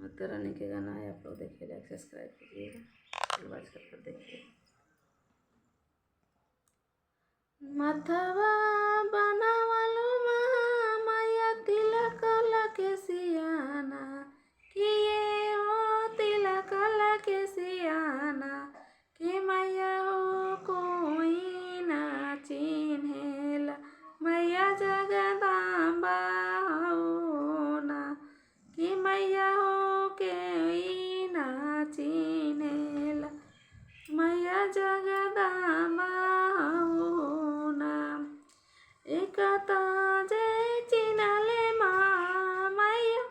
माता रानी के गाना है, आप लोग देखिए, लाइक सब्सक्राइब कीजिएगा, आवाज कर देखिए। मथवा बनावलो महामाया तिलक लके सियाना, किए हो तिलक लके सियाना, कि मैया हो कोई ना चिन्हेला, मैया जगदम्बा हो ना, कि मैया हो कोई ना चिन्हेला, मैया जगदम्बा हो ना। एक ताजे चिनले मैया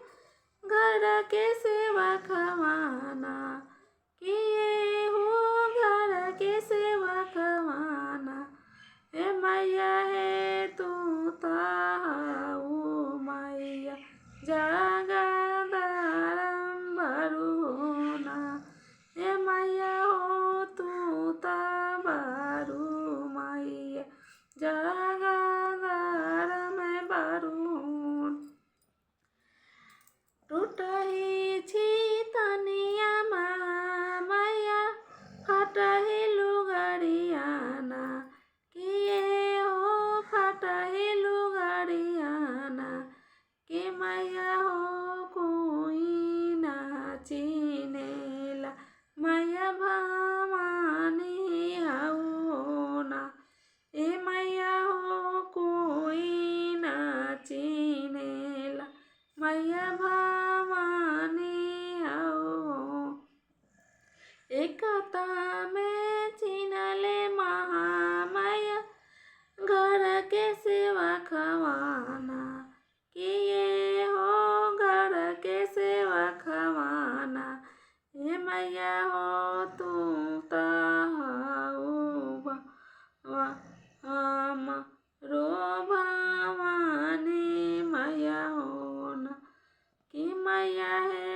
घर के सेवा खवाना, किए हो घर के सेवा खवाना, हे मैया है तू ताऊ मैया जगदम्बा ना, हे मैया हो तू ताबारू मैया जगदम्बा में बारून। टूटही छी तनिया मैया फटही लुगड़ियाना, किए हो फटही लुगड़ियाना, कि मैया हो कोई ना चिन्हेला, मैया भवानी हो ना, ए मैया हो कोई ना चिन्हेला, मैया भवानी हो। एकता में चिनले महामाया घर के सेवा खवाना, किए हो घर के सेवा खवाना, हे मैया हो तू ताऊ हम रो भवानी मैया हो ना, कि मैया है